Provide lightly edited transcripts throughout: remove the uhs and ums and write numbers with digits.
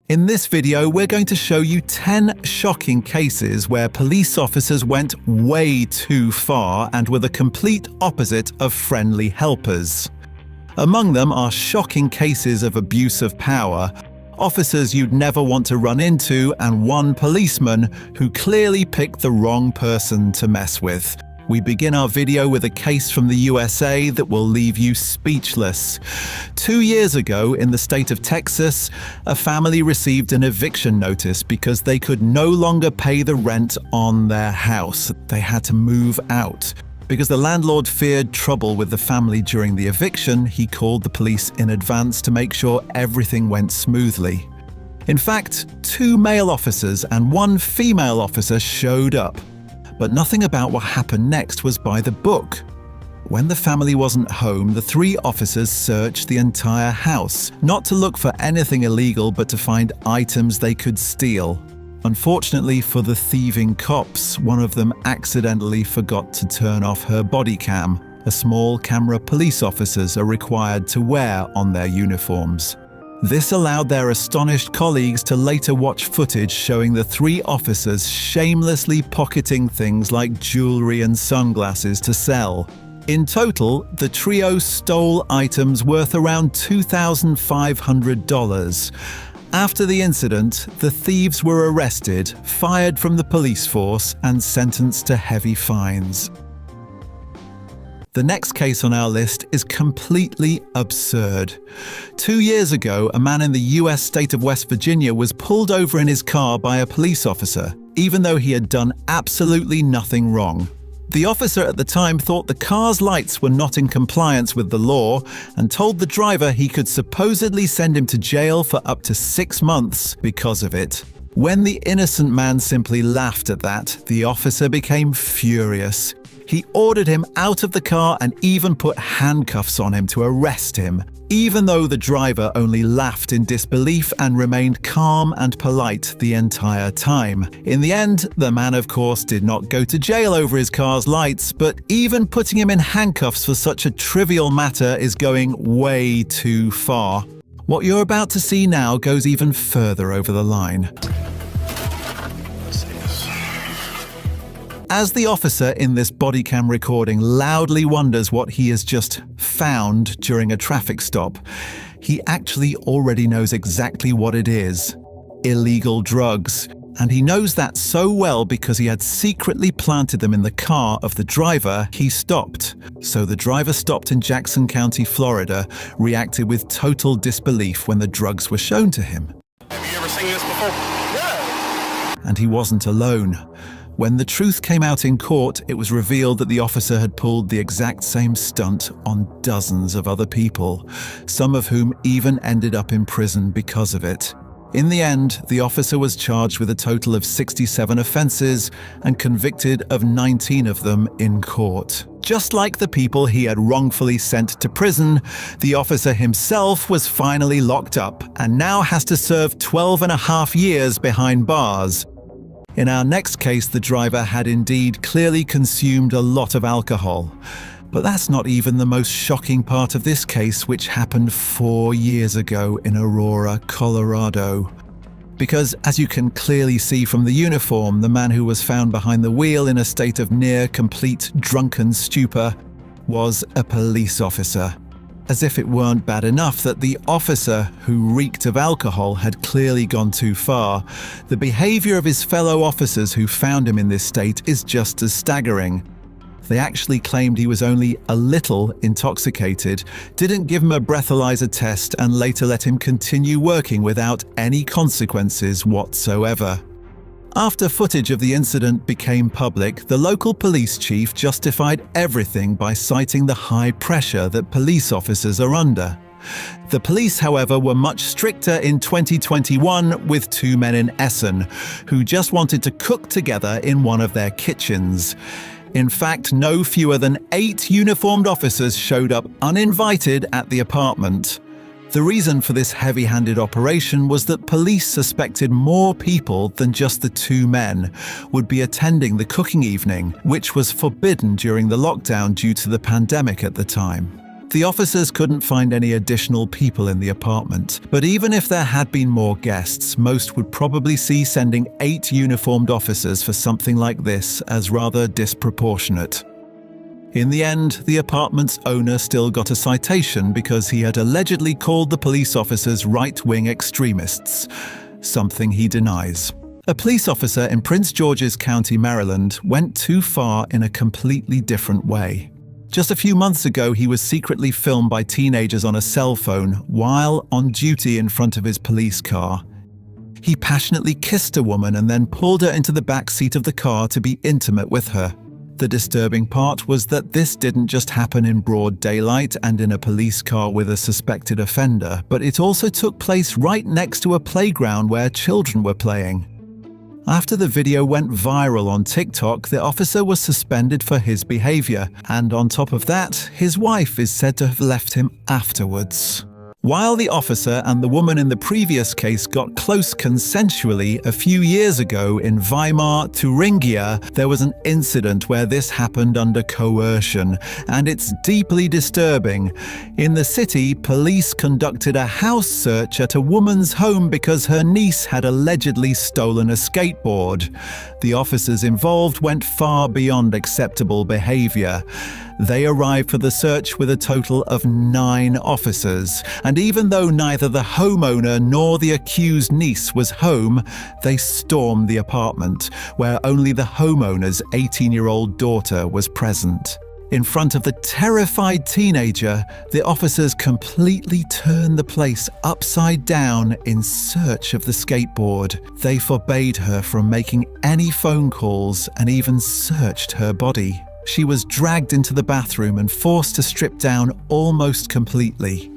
In this video, we're going to show you 10 shocking cases where police officers went way too far and were the complete opposite of friendly helpers. Among them are shocking cases of abuse of power, officers you'd never want to run into, and one policeman who clearly picked the wrong person to mess with. We begin our video with a case from the USA that will leave you speechless. 2 years ago, in the state of Texas, a family received an eviction notice because they could no longer pay the rent on their house. They had to move out. Because the landlord feared trouble with the family during the eviction, he called the police in advance to make sure everything went smoothly. In fact, 2 male officers and 1 female officer showed up. But nothing about what happened next was by the book. When the family wasn't home, the 3 officers searched the entire house, not to look for anything illegal but to find items they could steal. Unfortunately for the thieving cops, one of them accidentally forgot to turn off her body cam, a small camera police officers are required to wear on their uniforms. This allowed their astonished colleagues to later watch footage showing the 3 officers shamelessly pocketing things like jewelry and sunglasses to sell. In total, the trio stole items worth around $2,500. After the incident, the thieves were arrested, fired from the police force, and sentenced to heavy fines. The next case on our list is completely absurd. 2 years ago, a man in the US state of West Virginia was pulled over in his car by a police officer, even though he had done absolutely nothing wrong. The officer at the time thought the car's lights were not in compliance with the law and told the driver he could supposedly send him to jail for up to 6 months because of it. When the innocent man simply laughed at that, the officer became furious. He ordered him out of the car and even put handcuffs on him to arrest him, even though the driver only laughed in disbelief and remained calm and polite the entire time. In the end, the man of course did not go to jail over his car's lights, but even putting him in handcuffs for such a trivial matter is going way too far. What you're about to see now goes even further over the line. As the officer in this body cam recording loudly wonders what he has just found during a traffic stop, he actually already knows exactly what it is: illegal drugs. And he knows that so well because he had secretly planted them in the car of the driver he stopped. So the driver stopped in Jackson County, Florida, reacted with total disbelief when the drugs were shown to him. Have you ever seen this before? Yeah. And he wasn't alone. When the truth came out in court, it was revealed that the officer had pulled the exact same stunt on dozens of other people, some of whom even ended up in prison because of it. In the end, the officer was charged with a total of 67 offenses and convicted of 19 of them in court. Just like the people he had wrongfully sent to prison, the officer himself was finally locked up and now has to serve 12.5 years behind bars. In our next case, the driver had indeed clearly consumed a lot of alcohol. But that's not even the most shocking part of this case, which happened 4 years ago in Aurora, Colorado. Because, as you can clearly see from the uniform, the man who was found behind the wheel in a state of near-complete drunken stupor was a police officer. As if it weren't bad enough that the officer, who reeked of alcohol, had clearly gone too far, the behavior of his fellow officers who found him in this state is just as staggering. They actually claimed he was only a little intoxicated, didn't give him a breathalyzer test, and later let him continue working without any consequences whatsoever. After footage of the incident became public, the local police chief justified everything by citing the high pressure that police officers are under. The police, however, were much stricter in 2021 with 2 men in Essen, who just wanted to cook together in one of their kitchens. In fact, no fewer than 8 uniformed officers showed up uninvited at the apartment. The reason for this heavy-handed operation was that police suspected more people than just the 2 men would be attending the cooking evening, which was forbidden during the lockdown due to the pandemic at the time. The officers couldn't find any additional people in the apartment, but even if there had been more guests, most would probably see sending 8 uniformed officers for something like this as rather disproportionate. In the end, the apartment's owner still got a citation because he had allegedly called the police officers right-wing extremists, something he denies. A police officer in Prince George's County, Maryland, went too far in a completely different way. Just a few months ago, he was secretly filmed by teenagers on a cell phone while on duty in front of his police car. He passionately kissed a woman and then pulled her into the back seat of the car to be intimate with her. The disturbing part was that this didn't just happen in broad daylight and in a police car with a suspected offender, but it also took place right next to a playground where children were playing. After the video went viral on TikTok, the officer was suspended for his behavior, and on top of that, his wife is said to have left him afterwards. While the officer and the woman in the previous case got close consensually, a few years ago in Weimar, Thuringia, there was an incident where this happened under coercion, and it's deeply disturbing. In the city, police conducted a house search at a woman's home because her niece had allegedly stolen a skateboard. The officers involved went far beyond acceptable behavior. They arrived for the search with a total of 9 officers, and even though neither the homeowner nor the accused niece was home, they stormed the apartment, where only the homeowner's 18-year-old daughter was present. In front of the terrified teenager, the officers completely turned the place upside down in search of the skateboard. They forbade her from making any phone calls and even searched her body. She was dragged into the bathroom and forced to strip down almost completely.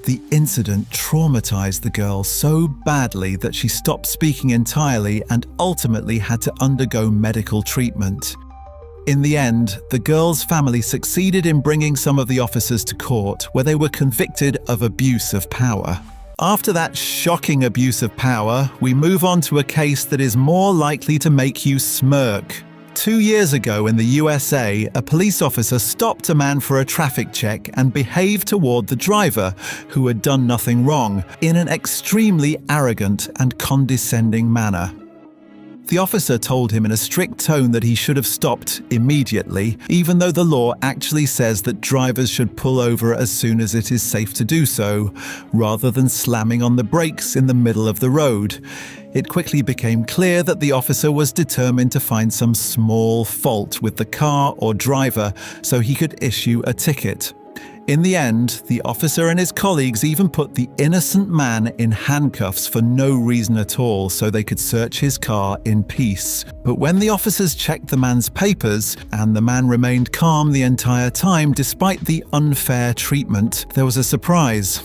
The incident traumatized the girl so badly that she stopped speaking entirely and ultimately had to undergo medical treatment. In the end, the girl's family succeeded in bringing some of the officers to court, where they were convicted of abuse of power. After that shocking abuse of power, we move on to a case that is more likely to make you smirk. 2 years ago in the USA, a police officer stopped a man for a traffic check and behaved toward the driver, who had done nothing wrong, in an extremely arrogant and condescending manner. The officer told him in a strict tone that he should have stopped immediately, even though the law actually says that drivers should pull over as soon as it is safe to do so, rather than slamming on the brakes in the middle of the road. It quickly became clear that the officer was determined to find some small fault with the car or driver so he could issue a ticket. In the end, the officer and his colleagues even put the innocent man in handcuffs for no reason at all so they could search his car in peace. But when the officers checked the man's papers, and the man remained calm the entire time despite the unfair treatment, there was a surprise.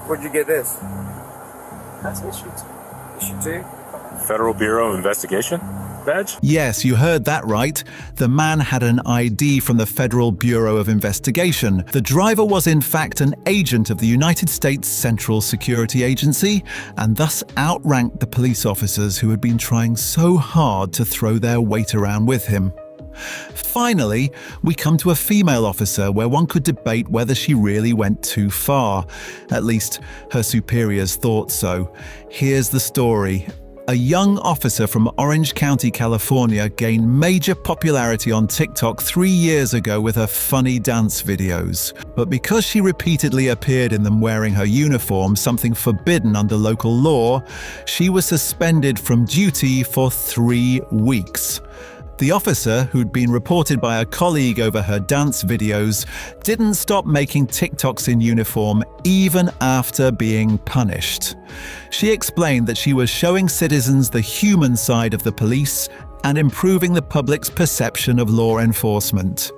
Where'd you get this? That's issued. Issue 2? Federal Bureau of Investigation badge? Yes, you heard that right. The man had an ID from the Federal Bureau of Investigation. The driver was in fact an agent of the United States Central Security Agency, and thus outranked the police officers who had been trying so hard to throw their weight around with him. Finally, we come to a female officer where one could debate whether she really went too far. At least, her superiors thought so. Here's the story. A young officer from Orange County, California, gained major popularity on TikTok 3 years ago with her funny dance videos. But because she repeatedly appeared in them wearing her uniform, something forbidden under local law, she was suspended from duty for 3 weeks. The officer, who'd been reported by a colleague over her dance videos, didn't stop making TikToks in uniform even after being punished. She explained that she was showing citizens the human side of the police and improving the public's perception of law enforcement.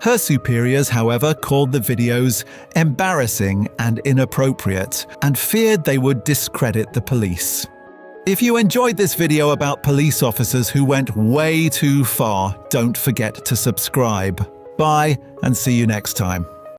Her superiors, however, called the videos embarrassing and inappropriate and feared they would discredit the police. If you enjoyed this video about police officers who went way too far, don't forget to subscribe. Bye, and see you next time.